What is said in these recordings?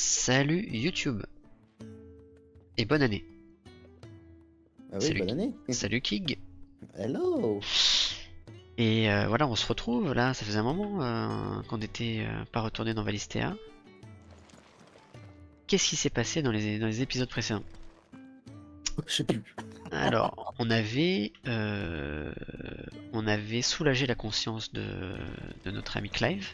Salut YouTube et bonne année. Ah oui, Salut, bonne année. salut Kig. Hello. Et voilà, on se retrouve là. Ça faisait un moment qu'on n'était pas retourné dans Valistea. Qu'est-ce qui s'est passé dans les épisodes précédents? Je sais plus. Alors, on avait soulagé la conscience de notre ami Clive,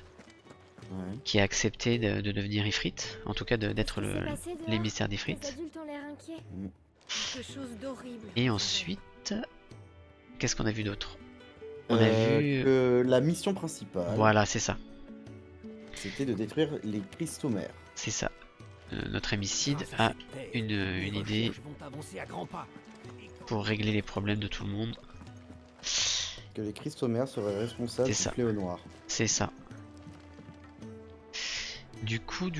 Ouais. qui a accepté de devenir Ifrit, en tout cas d'être Qu'est-ce qui s'est passé dehors? l'émissaire d'Ifrit. Les adultes ont l'air inquiets. Mm. Quelque chose d'horrible. Et ensuite, qu'est-ce qu'on a vu d'autre? On a vu... Que la mission principale, Voilà, c'est ça. c'était de détruire les cristaux mères. C'est ça. Notre amicide a une idée pour régler les problèmes de tout le monde. Que les cristaux mères seraient responsables C'est du ça. fléau noir. C'est ça. Du coup,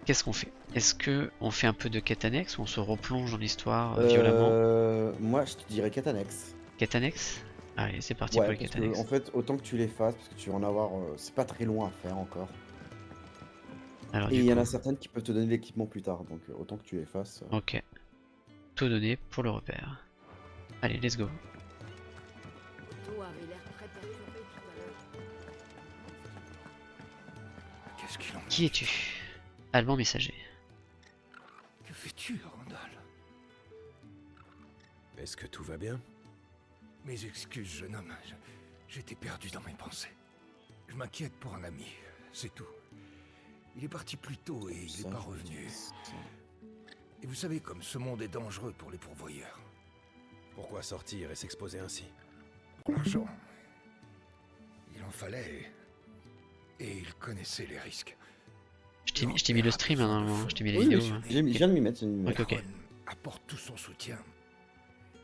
qu'est-ce qu'on fait? Est-ce que on fait un peu de quête annexe ou on se replonge dans l'histoire violemment? Moi, je te dirais Catanex. Quête annexe? Allez, c'est parti Ouais, pour les parce quêtes que, annexes. en fait, autant que tu les fasses, parce que tu vas en avoir... c'est pas très loin à faire encore. Alors Et du il y en coup, a certaines qui peuvent te donner l'équipement plus tard, donc autant que tu les fasses. ok. Tout donné pour le repère. Allez, let's go. Otto avait l'air très perturbé tout à l'heure. Qu'est-ce qu'il en a? Qui es-tu? Allemand messager. Que fais-tu, Randall? Est-ce que tout va bien? Mes excuses, jeune homme. J'étais perdu dans mes pensées. Je m'inquiète pour un ami, c'est tout. Il est parti plus tôt et il n'est pas revenu. Et vous savez comme ce monde est dangereux pour les pourvoyeurs. Pourquoi sortir et s'exposer ainsi? Pour l'argent. Il en fallait. Et il connaissait les risques. Je t'ai mis le stream hein, normalement, je t'ai mis les Oui, vidéos. oui, hein. je viens de m'y mettre. Ok, ok. Aaron apporte tout son soutien.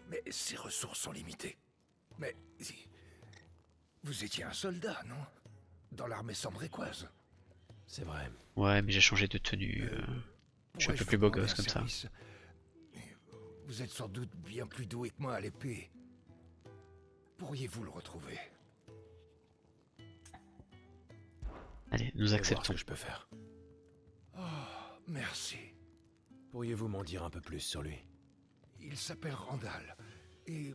Mais ses ressources sont limitées. Mais vous étiez un soldat, non? Dans l'armée sambrécoise. C'est vrai. Ouais, mais j'ai changé de tenue. Je suis un peu plus beau gosse comme ça. Vous êtes sans doute bien plus doué que moi à l'épée. Pourriez-vous le retrouver? Allez, nous acceptons. Ce que je peux faire. Oh, merci. Pourriez-vous m'en dire un peu plus sur lui? Il s'appelle Randall. Et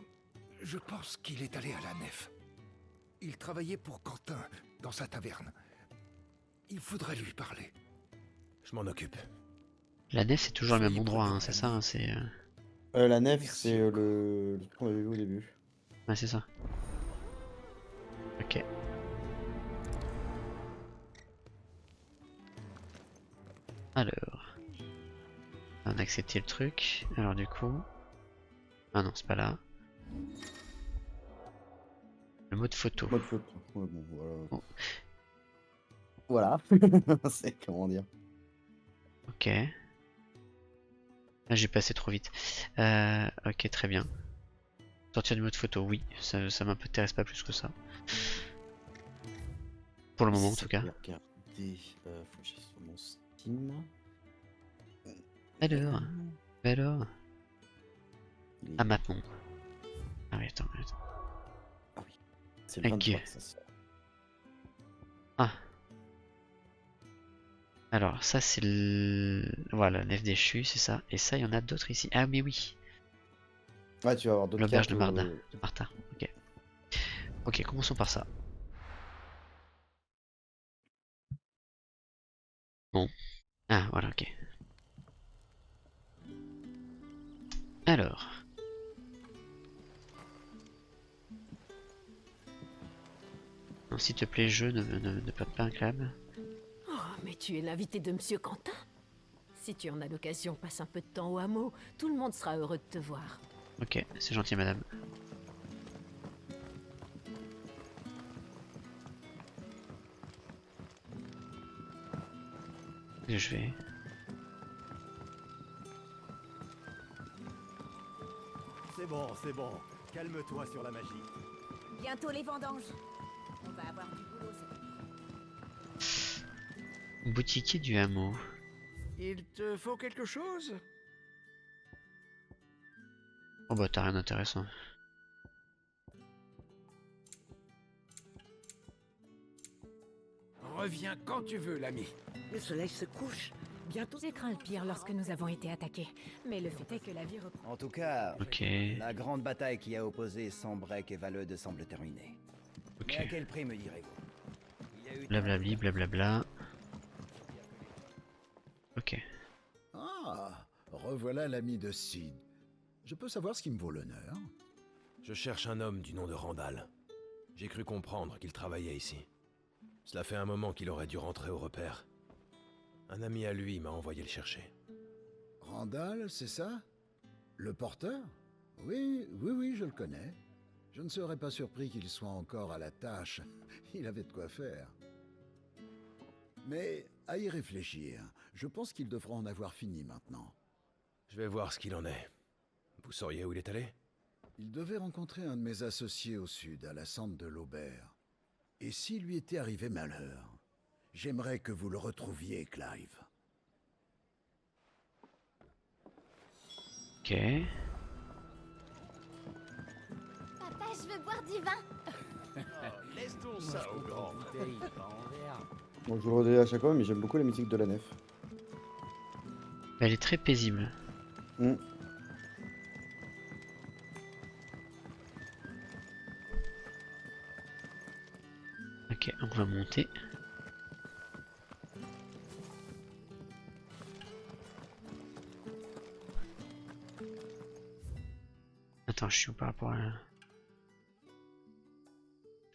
je pense qu'il est allé à la nef. Il travaillait pour Quentin, dans sa taverne. Il faudrait lui parler. Je m'en occupe. La nef c'est toujours le même endroit, hein, c'est ça, hein, c'est... La nef, Merci. c'est le truc qu'on avait vu au début. Ouais, c'est ça. Ok. Alors... On a accepté le truc, alors du coup... Ah non, c'est pas là. Le mode photo. Mode photo. Ouais, bon, voilà. Oh. Voilà. C'est comment dire. Ok. Ah, j'ai passé trop vite. Ok, très bien. Sortir du mode photo, oui. Ça m'intéresse pas plus que ça. Pour le moment, en tout cas. Regardez, faut que j'aille sur mon Steam. Alors, alors... Il est- Ah, maintenant. Ah oui, attends. Ah oui. C'est le Ok. 23 que ça sort. Ah. Alors, ça c'est le... Voilà, nef déchu, c'est ça. Et ça, il y en a d'autres ici. Ah, mais oui. Ouais, tu vas avoir d'autres L'auberge cartes. de Martha. Ok. Ok, commençons par ça. Bon. Ah, voilà, ok. Alors. Non, s'il te plaît, jeu, ne pète pas un câble. Oh, mais tu es l'invité de Monsieur Quentin. Si tu en as l'occasion, passe un peu de temps au hameau. Tout le monde sera heureux de te voir. Ok, c'est gentil, madame. Je vais... C'est bon. Calme-toi sur la magie. Bientôt les vendanges. On va avoir du boulot cette année. Boutiquier du hameau. Il te faut quelque chose? Oh bah t'as rien d'intéressant. Reviens quand tu veux, l'ami. Le soleil se couche. Bientôt, j'ai craint le pire lorsque nous avons été attaqués. Mais le fait est que la vie reprend. En tout cas, Ok, la grande bataille qui a opposé Sambrek et Valeude semble terminée. Mais à ok. quel prix me direz-vous? Il y a eu Blablabli, blablabla. Ok. Ah, revoilà l'ami de Sid. Je peux savoir ce qui me vaut l'honneur? Je cherche un homme du nom de Randall. J'ai cru comprendre qu'il travaillait ici. Cela fait un moment qu'il aurait dû rentrer au repère. Un ami à lui m'a envoyé le chercher. Randall, c'est ça? Le porteur? Oui, oui, je le connais. Je ne serais pas surpris qu'il soit encore à la tâche. Il avait de quoi faire. Mais, à y réfléchir, je pense qu'il devra en avoir fini maintenant. Je vais voir ce qu'il en est. Vous sauriez où il est allé? Il devait rencontrer un de mes associés au sud, à la centre de l'Aubert. Et s'il lui était arrivé malheur, j'aimerais que vous le retrouviez, Clive. Ok. Papa, je veux boire du vin. Laisse-donc ça au grand. Bon, je vous le redis à chaque fois, mais j'aime beaucoup la musique de la nef. Elle est très paisible. Hmm. Ok, on va monter. Attends, je suis où par rapport à...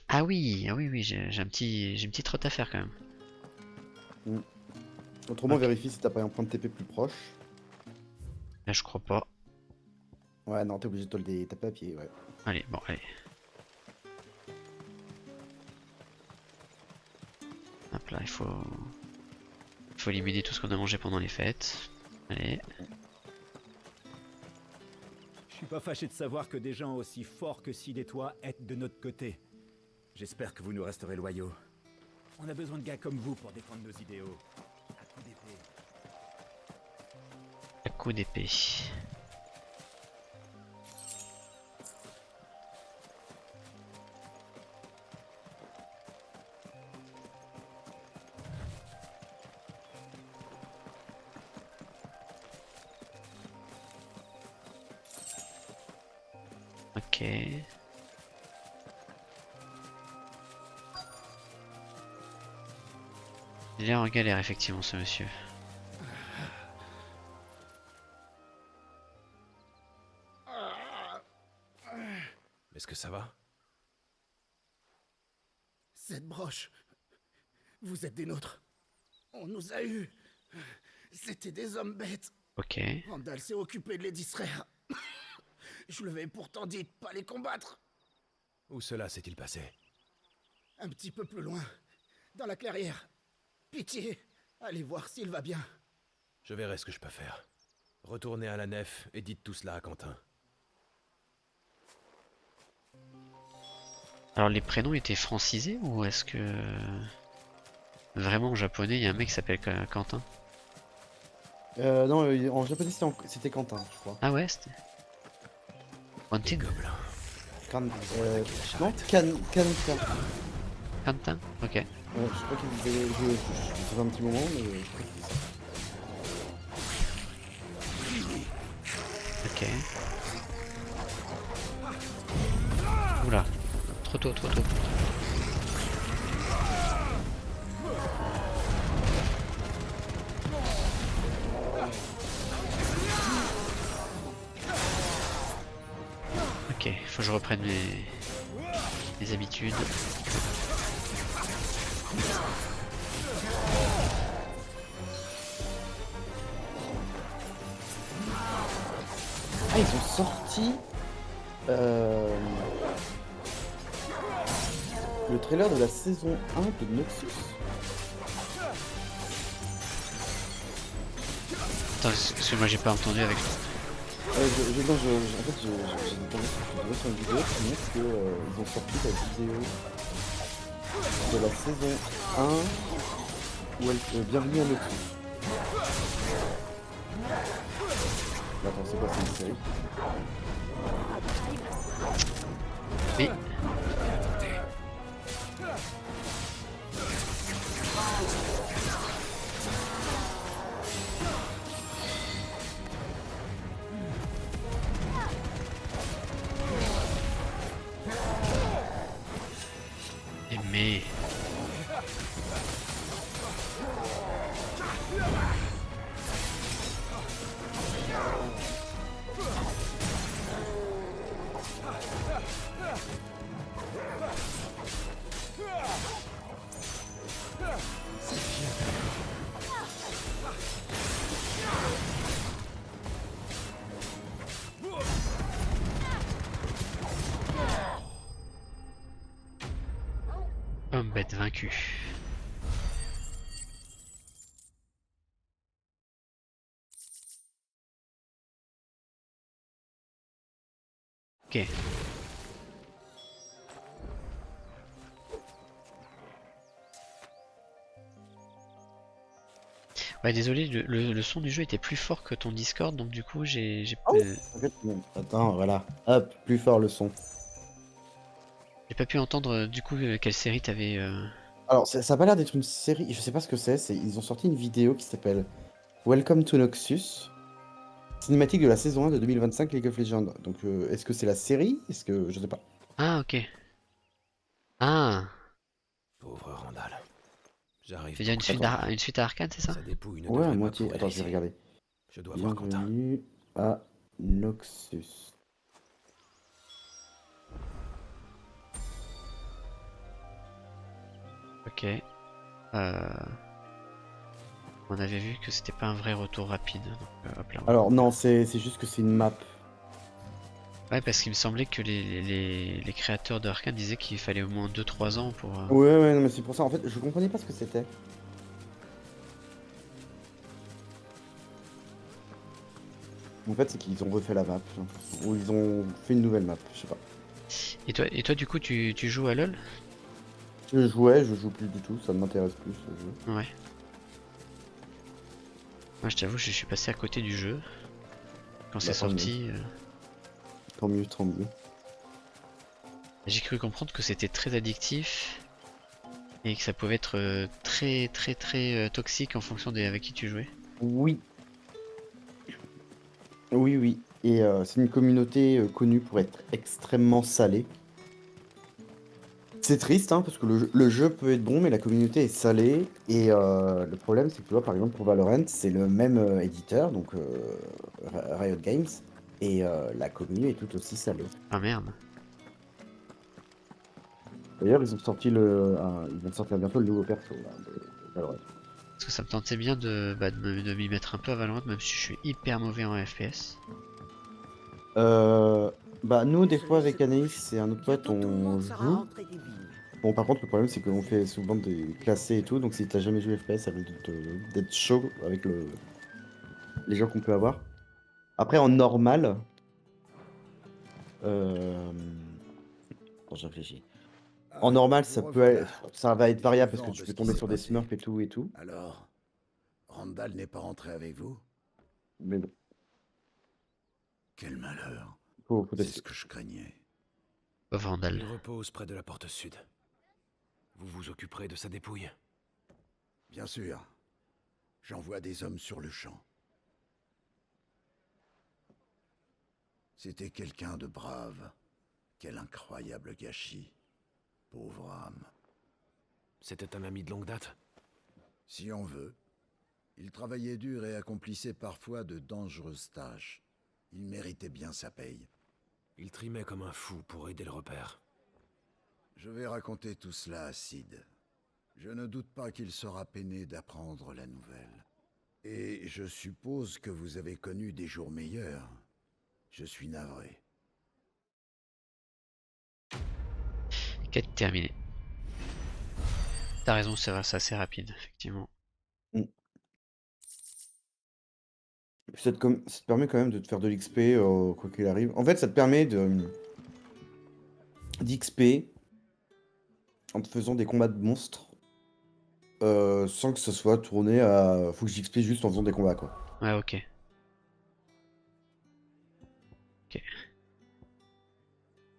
Ah oui, oui, j'ai une petite trotte à faire quand même. Autrement, Ok. vérifie si t'as pas un point de TP plus proche. Là, je crois pas. Ouais, non, t'es obligé de te le taper à pied, ouais. Allez, bon, allez. Hop là, il faut éliminer tout ce qu'on a mangé pendant les fêtes. Allez. Je suis pas fâché de savoir que des gens aussi forts que Sid et toi êtes de notre côté. J'espère que vous nous resterez loyaux. On a besoin de gars comme vous pour défendre nos idéaux. À coup d'épée. À coup d'épée. Ok. Il a l'air en galère effectivement ce monsieur. Est-ce que ça va? Cette broche, vous êtes des nôtres. On nous a eus. C'était des hommes bêtes. Ok. Randall s'est occupé de les distraire. Je lui avais pourtant dit de pas les combattre. Où cela s'est-il passé? Un petit peu plus loin, dans la clairière. Pitié, allez voir s'il va bien. Je verrai ce que je peux faire. Retournez à la nef et dites tout cela à Quentin. Alors les prénoms étaient francisés ou est-ce que vraiment en japonais il y a un mec qui s'appelle Quentin? Non, en japonais c'était Quentin, je crois. Ah ouais, c'était Quentin. Gobelin. Non, Kanta. Quentin. Ok. Je crois qu'il disait. Ça fait un petit moment, mais je crois qu'il disait ça. Ok. Oula. Trop tôt, trop tôt. Ok, faut que je reprenne mes habitudes. Ah, ils ont sorti le trailer de la saison 1 de Noxus. Attends, parce que moi j'ai pas entendu avec. En fait, j'ai tombé sur une vidéo qui montre que ils ont sorti la vidéo de la saison 1 où elle bienvenue à Noxus. Attends, c'est quoi, c'est une série? Mais va être vaincu. Ok. Ouais, désolé, le son du jeu était plus fort que ton Discord, donc du coup Oh en fait, non. Attends, voilà. Hop, plus fort le son. j'ai pas pu entendre du coup quelle série t'avais. Alors, ça a pas l'air d'être une série, je sais pas ce que c'est. Ils ont sorti une vidéo qui s'appelle Welcome to Noxus, cinématique de la saison 1 de 2025 League of Legends. Donc, est-ce que c'est la série? Est-ce que. Je sais pas. Ah, ok. Ah, Pauvre Randall. J'arrive tu veux dire pour une suite à Arcane, c'est ça? Sa dépouille ne Ouais, à devrait pas moitié. pourrir Attends, je vais ici. regarder. Je dois voir Quentin. Bienvenue à Noxus. Ok. On avait vu que c'était pas un vrai retour rapide. Donc, hop là. Alors, non, c'est juste que c'est une map. Ouais, parce qu'il me semblait que les créateurs de Arcane disaient qu'il fallait au moins 2-3 ans pour. Ouais, ouais, non, mais c'est pour ça. En fait, je comprenais pas ce que c'était. En fait, c'est qu'ils ont refait la map. J'ai l'impression. Ou ils ont fait une nouvelle map, je sais pas. Et toi du coup, tu joues à LoL? Je jouais, je joue plus du tout, ça ne m'intéresse plus ce jeu. Ouais. Moi, je t'avoue, je suis passé à côté du jeu. Quand c'est Bah, tant sorti, Tant mieux, tant mieux. j'ai cru comprendre que c'était très addictif. Et que ça pouvait être très toxique en fonction de avec qui tu jouais. Oui. Oui, oui. Et c'est une communauté connue pour être extrêmement salée. C'est triste, hein, parce que le jeu peut être bon, mais la communauté est salée. Et le problème, c'est que tu vois, par exemple, pour Valorant, c'est le même éditeur, donc Riot Games. Et la commune est tout aussi salée. Ah merde. D'ailleurs, ils vont sortir bientôt le nouveau perso là, de Valorant. Parce que ça me tentait bien de m'y mettre un peu à Valorant, même si je suis hyper mauvais en FPS. Bah nous des fois avec Anaïs et un autre pote on joue. Bon par contre le problème c'est qu'on fait souvent des classés et tout, donc si t'as jamais joué FPS ça risque d'être chaud avec les gens qu'on peut avoir. Après en normal, attends, je réfléchis. En normal ça va être variable parce que tu peux tomber sur des smurfs et tout et tout. Alors, Randall n'est pas rentré avec vous? Mais bon, Quel malheur. faut C'est tester. ce que je craignais. Vandal. Il repose près de la porte sud. Vous vous occuperez de sa dépouille. Bien sûr. J'envoie des hommes sur le champ. C'était quelqu'un de brave. Quel incroyable gâchis. Pauvre âme. C'était un ami de longue date. Si on veut. Il travaillait dur et accomplissait parfois de dangereuses tâches. Il méritait bien sa paye. Il trimait comme un fou pour aider le repère. Je vais raconter tout cela à Sid. Je ne doute pas qu'il sera peiné d'apprendre la nouvelle. Et je suppose que vous avez connu des jours meilleurs. Je suis navré. Quête terminée. T'as raison, c'est vrai, c'est assez rapide, effectivement. Ça te permet quand même de te faire de l'XP quoi qu'il arrive. En fait ça te permet d'XP en te faisant des combats de monstres. Sans que ce soit tourné à faut que j'XP juste en faisant des combats quoi. Ouais, ok. Ok.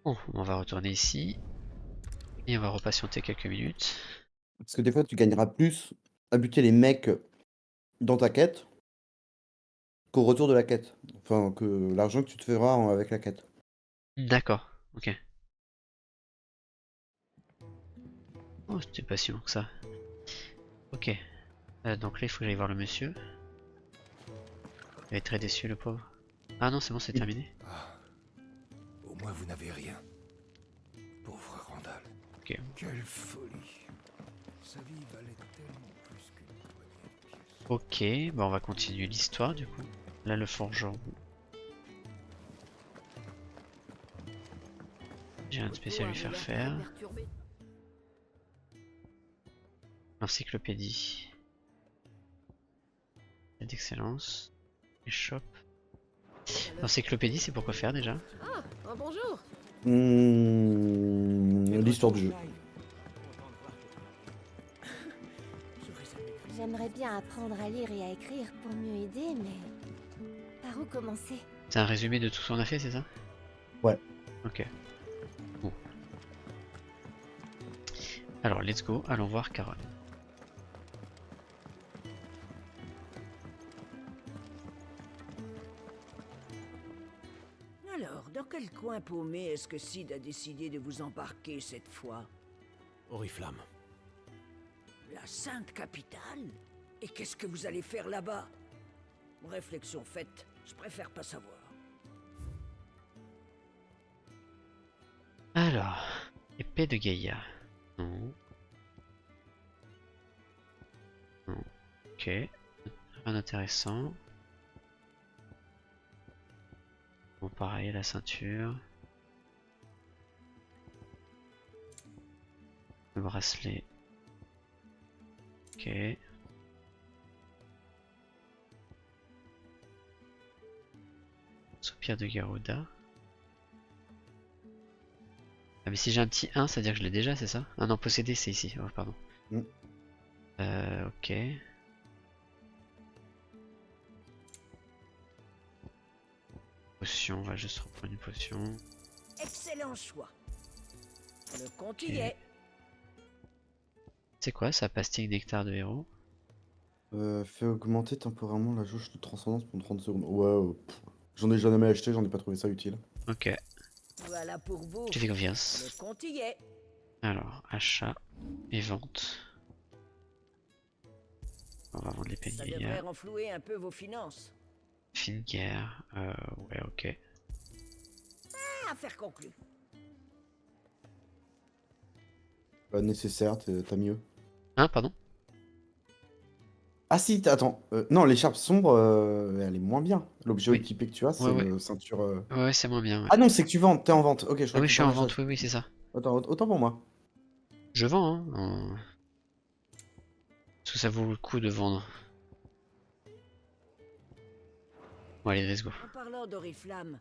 Bon, on va retourner ici. Et on va repatienter quelques minutes. Parce que des fois tu gagneras plus à buter les mecs dans ta quête qu'au retour de la quête. Enfin que l'argent que tu te feras avec la quête. D'accord, ok. Oh, c'était pas si long que ça. Ok. Donc là, il faut que j'aille voir le monsieur. Il va être très déçu, le pauvre. Ah non, c'est bon, c'est terminé. Ah, au moins vous n'avez rien. Pauvre Randall. Ok. Quelle folie. Sa vie valait tellement plus qu'une poignée de pièces. Ok, bah on va continuer l'histoire du coup. Là, le forgeron. J'ai rien de spécial à lui faire faire. L'encyclopédie. D'excellence. Échoppe. L'encyclopédie, c'est pour quoi faire déjà? Ah, oh, bonjour. L'histoire du jeu. J'aimerais bien apprendre à lire et à écrire pour mieux aider, mais... Par où commencer? C'est un résumé de tout ce qu'on a fait, c'est ça? Ouais. Ok. Bon. Alors, let's go. Allons voir Carole. Alors, dans quel coin paumé est-ce que Sid a décidé de vous embarquer cette fois? Oriflamme. La Sainte Capitale? Et qu'est-ce que vous allez faire là-bas? Réflexion faite, je préfère pas savoir. Alors, épée de Gaïa. Non. Non. Ok. Rien d'intéressant. Bon, pareil, la ceinture. Le bracelet. Ok. Soupir de Garuda. Ah mais si j'ai un petit 1, ça veut dire que je l'ai déjà, c'est ça? Ah non, possédé c'est ici, oh pardon. Mm. Ok. Potion, on va juste reprendre une potion. Excellent choix. Le compte Ok. y est. C'est quoi ça, pastille nectar de héros? Fait augmenter temporairement la jauge de transcendance pendant 30 secondes. Ouais, j'en ai jamais acheté, j'en ai pas trouvé ça utile. Ok, Voilà pour vous. je te fais confiance. Le compte y est. Alors, achat et vente. On va vendre l'épée de Ça devrait Gaïa. renflouer un peu vos finances. Fine guerre. Ouais, ok. Affaire conclue. Pas nécessaire, t'as mieux. Hein, pardon? Ah si, attends. Non, l'écharpe sombre, elle est moins bien. L'objet Oui. équipé que tu as, c'est Ouais, ouais. une ceinture... Ouais, c'est moins bien. Ouais. Ah non, c'est que tu vends, t'es en vente. Ok, je Ah crois oui, que je suis en vente, oui, oui, c'est ça. Attends, autant pour moi. Je vends, hein. Parce que ça vaut le coup de vendre. Bon, allez, let's go. En parlant d'Oriflamme,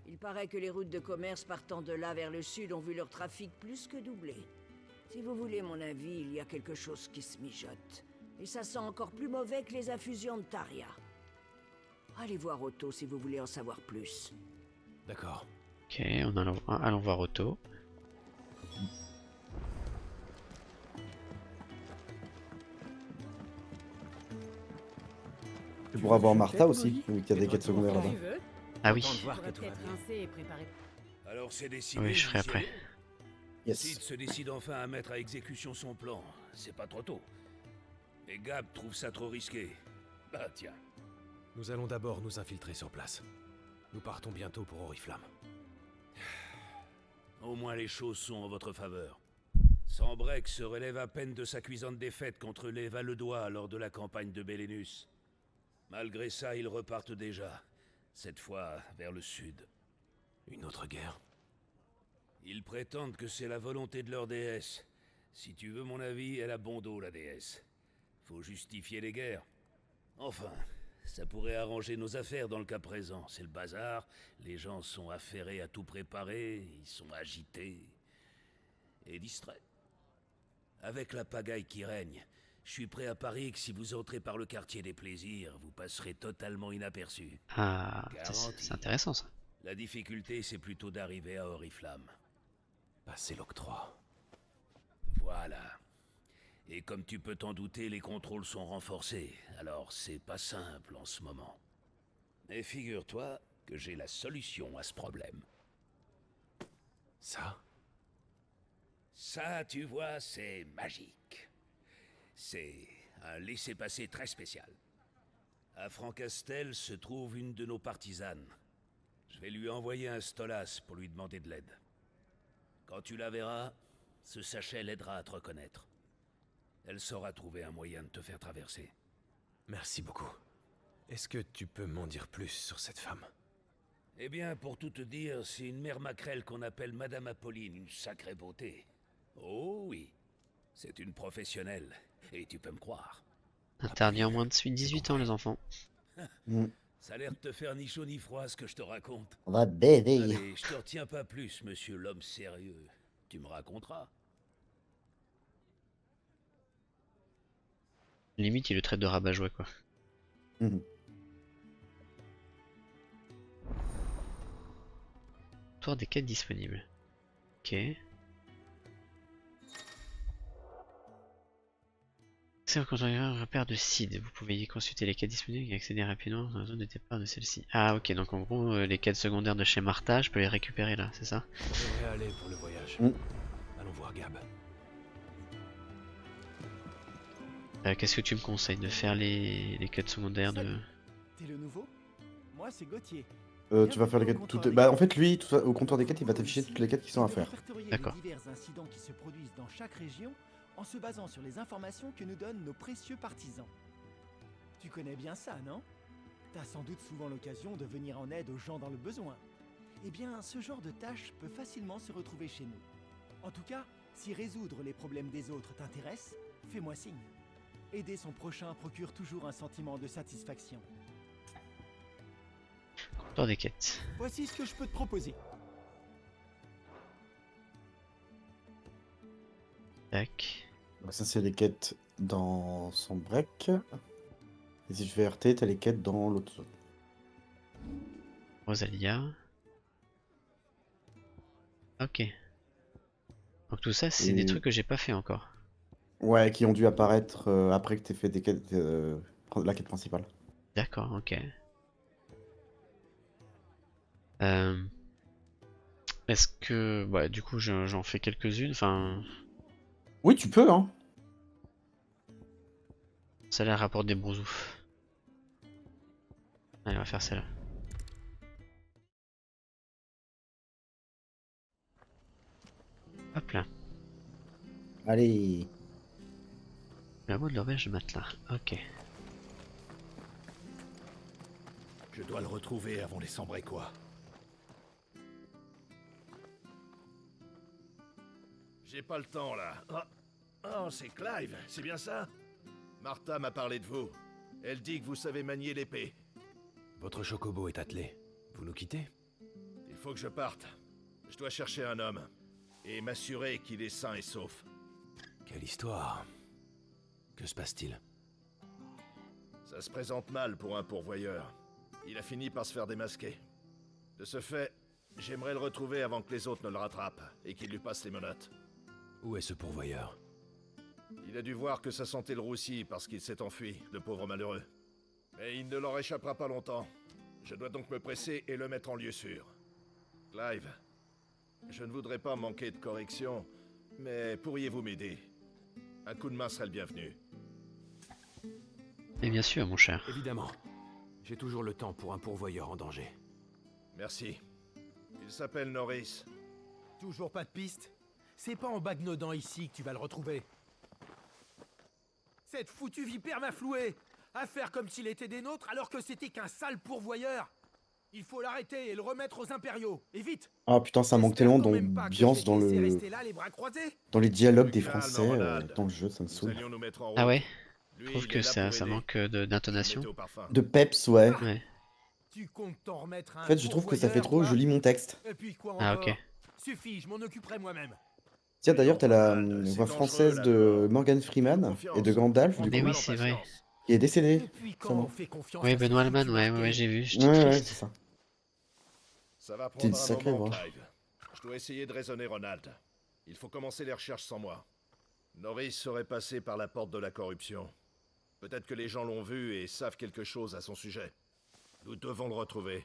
il paraît que les routes de commerce partant de là vers le sud ont vu leur trafic plus que doubler. Si vous voulez mon avis, il y a quelque chose qui se mijote. Et ça sent encore plus mauvais que les infusions de Taria. Allez voir Otto si vous voulez en savoir plus. D'accord. Ok, allons voir Otto. Tu pourras voir Martha aussi, vu qu'il y a des quêtes secondaires là-bas. Tu veux? Ah oui. Autant de voir que Faudrait tout va peut-être bien. rincer et préparer. Alors c'est décidé. Oui, je ferai vous y après. allez Yes. Sid se décide enfin à mettre à exécution son plan. C'est pas trop tôt. Mais Gab trouve ça trop risqué. Bah tiens. Nous allons d'abord nous infiltrer sur place. Nous partons bientôt pour Oriflamme. Au moins les choses sont en votre faveur. Sambrek se relève à peine de sa cuisante défaite contre les Valedois lors de la campagne de Bélénus. Malgré ça, ils repartent déjà. Cette fois vers le sud. Une autre guerre? Ils prétendent que c'est la volonté de leur déesse. Si tu veux mon avis, elle a bon dos, la déesse. Faut justifier les guerres. Enfin, ça pourrait arranger nos affaires dans le cas présent. C'est le bazar, les gens sont affairés à tout préparer, ils sont agités et distraits. Avec la pagaille qui règne, je suis prêt à parier que si vous entrez par le quartier des plaisirs, vous passerez totalement inaperçu. Ah, ça, Garanti. c'est intéressant ça. La difficulté, c'est plutôt d'arriver à Oriflamme. Passer l'octroi. Voilà. Et comme tu peux t'en douter, les contrôles sont renforcés, alors c'est pas simple en ce moment. Mais figure-toi que j'ai la solution à ce problème. Ça? Ça, tu vois, c'est magique. C'est un laissez-passer très spécial. À Francastel se trouve une de nos partisanes. Je vais lui envoyer un stolas pour lui demander de l'aide. Quand tu la verras, ce sachet l'aidera à te reconnaître. Elle saura trouver un moyen de te faire traverser. Merci beaucoup. Est-ce que tu peux m'en dire plus sur cette femme? Eh bien, pour tout te dire, c'est une mère maquerelle qu'on appelle Madame Apolline, une sacrée beauté. Oh oui, c'est une professionnelle. Et tu peux me croire. Interdit en moins de 18 ans les enfants. Mm. Ça a l'air de te faire ni chaud ni froid ce que je te raconte. On va baiser. Allez, je te retiens pas plus, monsieur l'homme sérieux. Tu me raconteras. Limite il le traite de rabat-joie quoi. Mhm. Tour des quêtes disponibles. Ok. C'est quand on a un repère de Sid. Vous pouvez y consulter les quêtes disponibles et accéder rapidement dans la zone de départ de celle-ci. Ah ok, donc en gros les quêtes secondaires de chez Martha, je peux les récupérer là, c'est ça? On devrait aller pour le voyage. Mm. Allons voir Gab. Qu'est-ce que tu me conseilles de faire les quêtes secondaires de... T'es le nouveau? Moi, c'est Gauthier. Tu vas faire les quêtes toutes. Bah en fait lui, au comptoir des quêtes, il va t'afficher toutes les quêtes qui sont à faire. D'accord. Les divers incidents qui se produisent dans chaque région en se basant sur les informations que nous donnent nos précieux partisans. Tu connais bien ça, non? T'as sans doute souvent l'occasion de venir en aide aux gens dans le besoin. Eh bien, ce genre de tâche peut facilement se retrouver chez nous. En tout cas, si résoudre les problèmes des autres t'intéresse, fais-moi signe. Aider son prochain procure toujours un sentiment de satisfaction. Comptoir des quêtes. Voici ce que je peux te proposer. Tac. Donc ça c'est les quêtes dans son break. Et si je fais RT, t'as les quêtes dans l'autre zone. Rosalia. Ok. Donc tout ça c'est des trucs que j'ai pas fait encore. Ouais, qui ont dû apparaître après que t'aies fait des quêtes, la quête principale. D'accord, ok. Est-ce que... Ouais, du coup j'en fais quelques-unes, enfin... Oui, tu peux, hein. Ça la rapporte des bons ouf. Allez, on va faire celle-là. Hop là. Allez. La voie de l'auberge de matelas. Ok. Je dois le retrouver avant les Sambrécois. J'ai pas le temps là. Oh, c'est Clive, c'est bien ça? Martha m'a parlé de vous. Elle dit que vous savez manier l'épée. Votre chocobo est attelé. Vous nous quittez? Il faut que je parte. Je dois chercher un homme et m'assurer qu'il est sain et sauf. Quelle histoire. Que se passe-t-il? Ça se présente mal pour un pourvoyeur. Il a fini par se faire démasquer. De ce fait, j'aimerais le retrouver avant que les autres ne le rattrapent et qu'il lui passe les menottes. Où est ce pourvoyeur? Il a dû voir que sa santé le roussit parce qu'il s'est enfui, le pauvre malheureux. Mais il ne leur échappera pas longtemps. Je dois donc me presser et le mettre en lieu sûr. Clive, je ne voudrais pas manquer de correction, mais pourriez-vous m'aider? Un coup de main serait le bienvenu. Et bien sûr, mon cher. Évidemment. J'ai toujours le temps pour un pourvoyeur en danger. Merci. Il s'appelle Norris. Toujours pas de piste? C'est pas en bagnodant ici que tu vas le retrouver. Cette foutue vipère m'a floué. À faire comme s'il était des nôtres alors que c'était qu'un sale pourvoyeur. Il faut l'arrêter et le remettre aux impériaux. Et vite! Ah putain, ça manque tellement d'ambiance dans les dialogues des Français dans le jeu, ça me saoule. Ah ouais? Je trouve que ça manque d'intonation. De peps, ouais. Ouais. Tu comptes t'en remettre En fait, je trouve que ça fait trop je lis mon texte. Et puis quoi Ah encore? ok. Suffit, je m'en occuperai moi-même. Tiens, d'ailleurs, t'as la voix française de Morgan Freeman et de Gandalf, du Mais coup, oui, c'est vrai. qui est décédé. Depuis quand on fait confiance Oui, à Benoît ces Alman, foutus ouais, marqués? j'ai vu. J'étais Ouais, ouais, triste. c'est ça. Ça va C'est une prendre un sacrée moment, voix. Clive. Je dois essayer de raisonner Ronald. Il faut commencer les recherches sans moi. Norris serait passé par la porte de la corruption. Peut-être que les gens l'ont vu et savent quelque chose à son sujet. Nous devons le retrouver.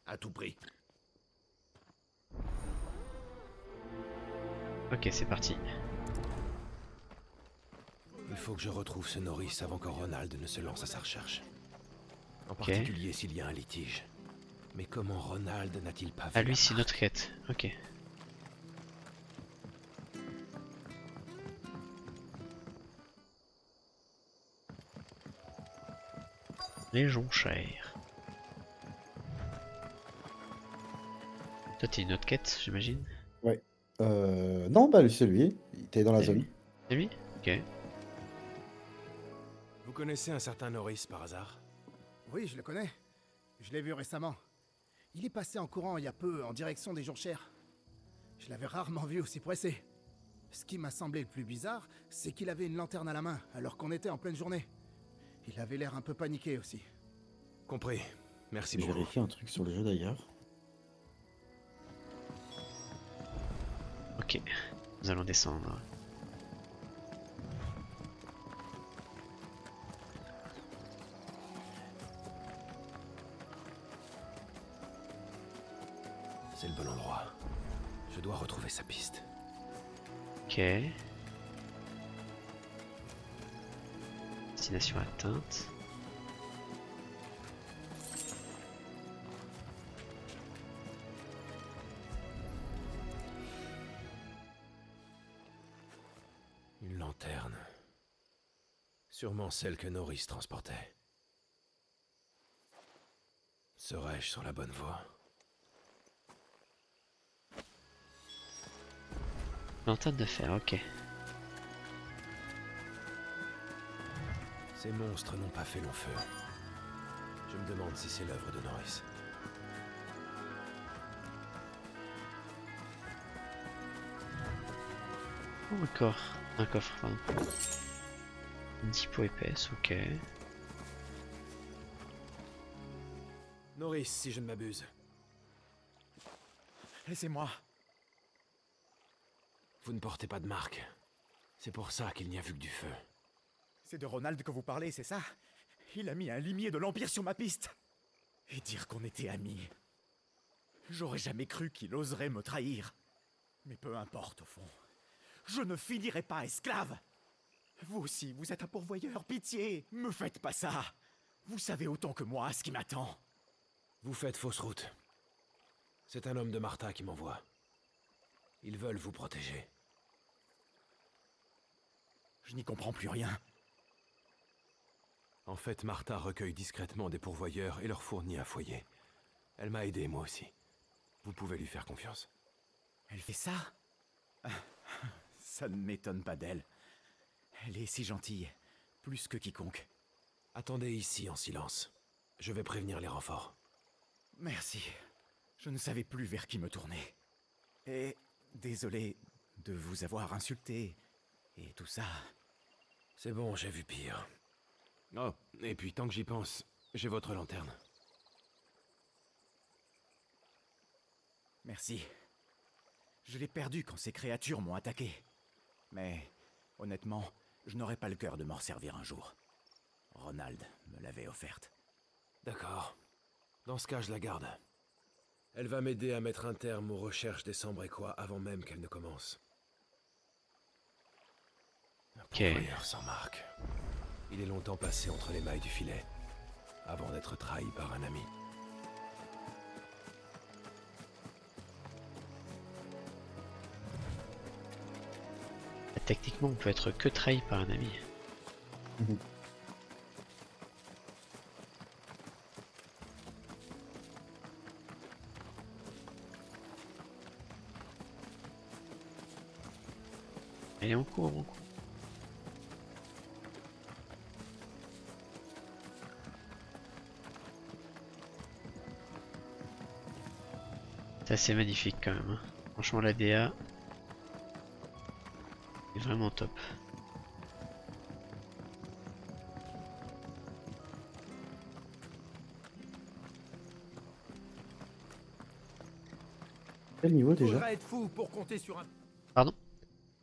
À tout prix. Ok, c'est parti. Il faut que je retrouve ce Norris avant que Ronald ne se lance à sa recherche. En particulier s'il y a un litige. Mais comment Ronald n'a-t-il pas vu Ah, lui, c'est notre quête. Ok. Les jonchères. Toi, t'es une autre quête, j'imagine? Non, bah c'est lui, il était dans la zone. C'est lui? Ok. connaissez un certain Norris par hasard? Oui, je le connais. Je l'ai vu récemment. Il est passé en courant il y a peu en direction des Jourchères. Je l'avais rarement vu aussi pressé. Ce qui m'a semblé le plus bizarre, c'est qu'il avait une lanterne à la main alors qu'on était en pleine journée. Il avait l'air un peu paniqué aussi. Compris. Merci Je beaucoup. vérifie un truc sur le jeu d'ailleurs. Ok, nous allons descendre. C'est le bon endroit. Je dois retrouver sa piste. Ok. Destination atteinte. Une lanterne. Sûrement celle que Norris transportait. Serais-je sur la bonne voie? Lanterne de fer, ok. Ces monstres n'ont pas fait long feu. Je me demande si c'est l'œuvre de Norris. Oh, encore un coffre, pardon. 10 peaux épaisses, ok. Norris, si je ne m'abuse. Laissez-moi. Vous ne portez pas de marque. C'est pour ça qu'il n'y a vu que du feu. C'est de Ronald que vous parlez, c'est ça? Il a mis un limier de l'Empire sur ma piste. Et dire qu'on était amis. J'aurais jamais cru qu'il oserait me trahir. Mais peu importe au fond. Je ne finirai pas esclave. Vous aussi, vous êtes un pourvoyeur, pitié. Me faites pas ça. Vous savez autant que moi ce qui m'attend. Vous faites fausse route. C'est un homme de Martha qui m'envoie. Ils veulent vous protéger. Je n'y comprends plus rien. En fait, Martha recueille discrètement des pourvoyeurs et leur fournit un foyer. Elle m'a aidé, moi aussi. Vous pouvez lui faire confiance. Elle fait ça? Ça ne m'étonne pas d'elle. Elle est si gentille, plus que quiconque. Attendez ici en silence. Je vais prévenir les renforts. Merci. Je ne savais plus vers qui me tourner. Et désolé de vous avoir insulté et tout ça. C'est bon, j'ai vu pire. Oh, et puis tant que j'y pense, j'ai votre lanterne. Merci. Je l'ai perdue quand ces créatures m'ont attaqué. Mais, honnêtement, je n'aurais pas le cœur de m'en servir un jour. Ronald me l'avait offerte. D'accord. Dans ce cas, je la garde. Elle va m'aider à mettre un terme aux recherches des Sambrécois avant même qu'elles ne commencent. Un pourvoyeur sans marque. Il est longtemps passé entre les mailles du filet, avant d'être trahi par un ami. Techniquement, on peut être que trahi par un ami. Allez, on court, on court. C'est assez magnifique quand même. Hein. Franchement, la DA est vraiment top. Quel niveau déjà? Faudrait être fou pour compter sur un... Pardon?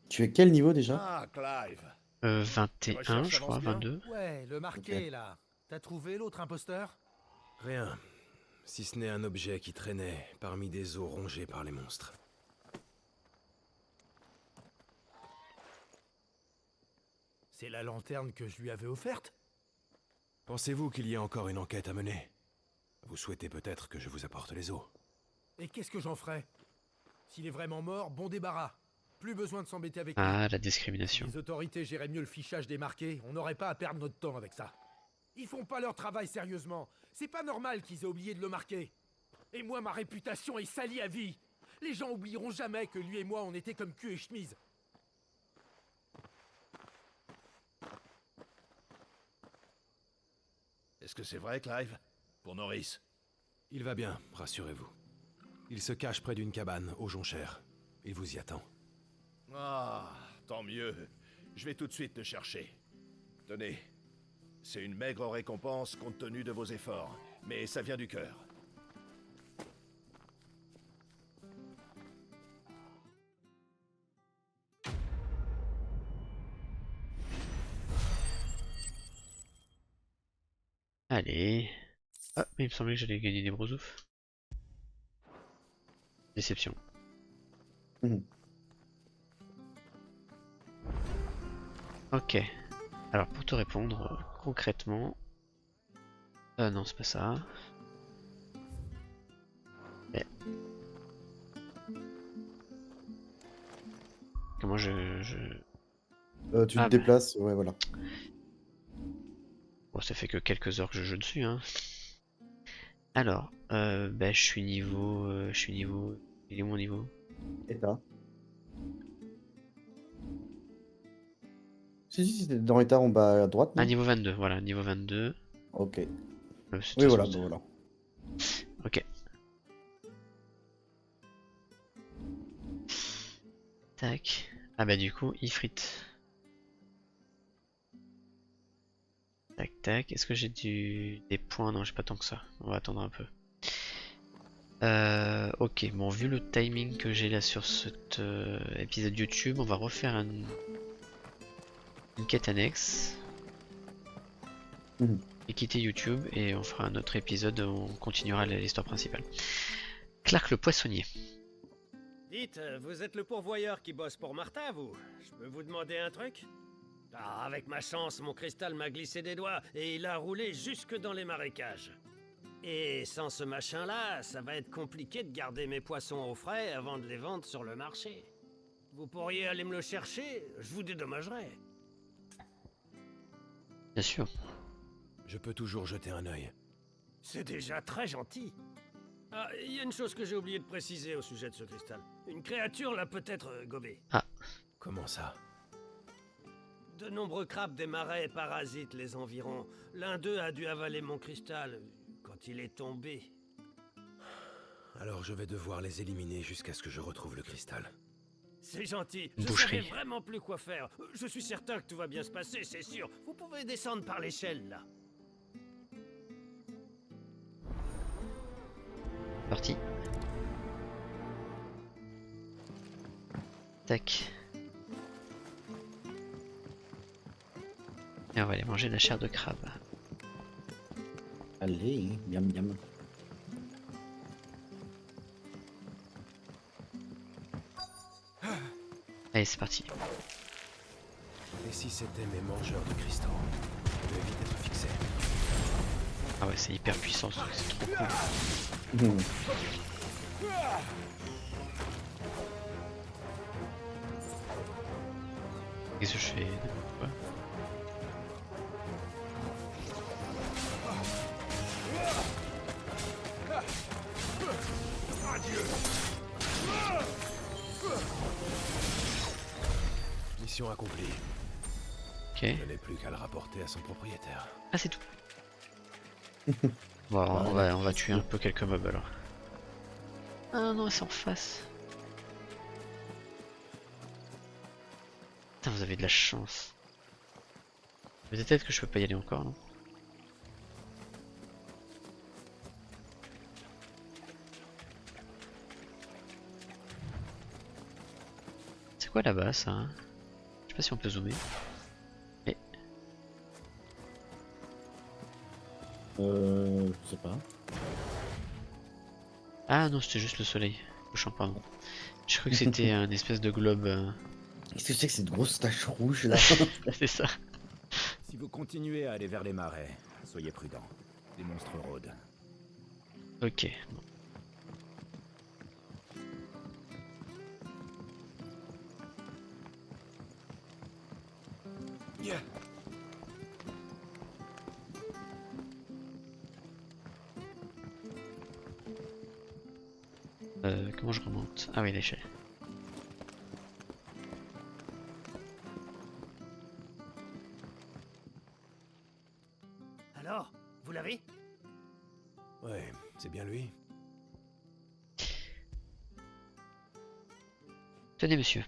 Tu es quel niveau déjà? Ah, Clive. 21, je crois, 22. Ouais, le marqué Ok. là. T'as trouvé l'autre imposteur? Rien. Si ce n'est un objet qui traînait parmi des eaux rongées par les monstres. C'est la lanterne que je lui avais offerte? Pensez-vous qu'il y ait encore une enquête à mener? Vous souhaitez peut-être que je vous apporte les os. Et qu'est-ce que j'en ferais? S'il est vraiment mort, bon débarras. Plus besoin de s'embêter avec lui. Ah, la Si discrimination. les autorités géraient mieux le fichage des marqués, on n'aurait pas à perdre notre temps avec ça. Ils font pas leur travail sérieusement. C'est pas normal qu'ils aient oublié de le marquer. Et moi, ma réputation est salie à vie. Les gens oublieront jamais que lui et moi, on était comme cul et chemise. Est-ce que c'est vrai, Clive? Pour Norris? Il va bien, rassurez-vous. Il se cache près d'une cabane, aux jonchères. Il vous y attend. Ah, tant mieux. Je vais tout de suite le chercher. Tenez, c'est une maigre récompense compte tenu de vos efforts, mais ça vient du cœur. Allez. Ah, mais il me semblait que j'allais gagner des brosoufs. Déception. Ok. Alors pour te répondre concrètement... non, c'est pas ça. Mais... Comment tu Ah, te déplaces, ouais, voilà. Bon, ça fait que quelques heures que je joue dessus, hein. Alors, je suis niveau... Il est où mon niveau? État. Si, c'est dans l'état en bas à droite, non? Ah, niveau 22, voilà, niveau 22. Ok. De toute Oui, façon, voilà, bon, voilà. Ok. Tac. Ah bah du coup, Ifrit. Tac tac. Est-ce que j'ai des points? Non, j'ai pas tant que ça. On va attendre un peu. Ok, bon, vu le timing que j'ai là sur cet épisode YouTube, on va refaire une quête annexe. Et quitter YouTube et on fera un autre épisode où on continuera l'histoire principale. Clark le poissonnier. Dites, vous êtes le pourvoyeur qui bosse pour Martha, vous? Je peux vous demander un truc? Ah, avec ma chance, mon cristal m'a glissé des doigts et il a roulé jusque dans les marécages. Et sans ce machin-là, ça va être compliqué de garder mes poissons au frais avant de les vendre sur le marché. Vous pourriez aller me le chercher, je vous dédommagerais. Bien sûr. Je peux toujours jeter un œil. C'est déjà très gentil. Ah, il y a une chose que j'ai oublié de préciser au sujet de ce cristal. Une créature l'a peut-être gobé. Ah. Comment ça? De nombreux crabes des marais parasitent les environs. L'un d'eux a dû avaler mon cristal quand il est tombé. Alors je vais devoir les éliminer jusqu'à ce que je retrouve le cristal. C'est gentil. Je savais vraiment plus quoi faire. Je suis certain que tout va bien se passer, c'est sûr. Vous pouvez descendre par l'échelle, là. Parti. Tac. Et on va aller manger de la chair de crabe. Allez, miam miam. Allez, c'est parti. Et si c'était mes mangeurs de cristaux? Je devais vite être fixé. Ah ouais, c'est hyper puissant ce truc, c'est trop cool. Qu'est-ce que je fais? Ouais. Mission accomplie. Ok. Je n'ai plus qu'à le rapporter à son propriétaire. Ah, c'est tout. Bon, on va tuer un peu quelques mobs alors. Ah non, c'est en face. Putain, vous avez de la chance. Peut-être que je peux pas y aller encore, non? C'est quoi là-bas ça, hein? Je sais pas si on peut zoomer. Mais... Je sais pas. Ah non, c'était juste le soleil. Couchant, pardon. Je crois que c'était un espèce de globe. Qu'est-ce que c'est que cette grosse tache rouge là? C'est ça. Si vous continuez à aller vers les marais, soyez prudents. Des monstres rôdent. Ok. Bon. Yeah. Comment je remonte? Ah oui, l'échelle. Ouais, c'est bien lui. Tenez, monsieur.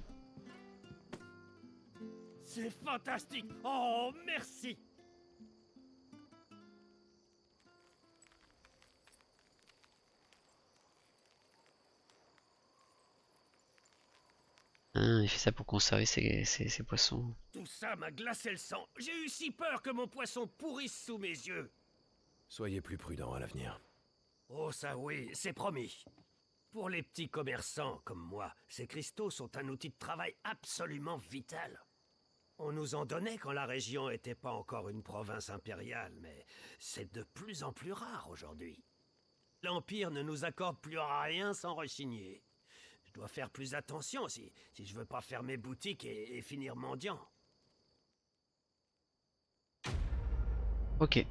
C'est fantastique. Oh, merci. Hein, il fait ça pour conserver ses poissons. Tout ça m'a glacé le sang. J'ai eu si peur que mon poisson pourrisse sous mes yeux. Soyez plus prudent à l'avenir. Oh ça oui, c'est promis. Pour les petits commerçants comme moi, ces cristaux sont un outil de travail absolument vital. On nous en donnait quand la région n'était pas encore une province impériale, mais c'est de plus en plus rare aujourd'hui. L'Empire ne nous accorde plus rien sans rechigner. Je dois faire plus attention si je veux pas fermer boutique et finir mendiant. Ok.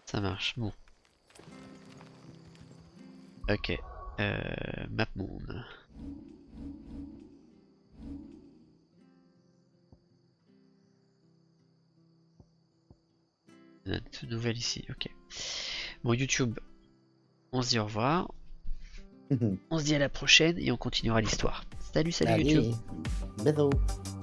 Ça marche, bon. Ok. Map monde. Note nouvelle ici, ok. Bon, YouTube, on se dit au revoir. On se dit à la prochaine et on continuera l'histoire. Salut, salut Allez, YouTube. bisous.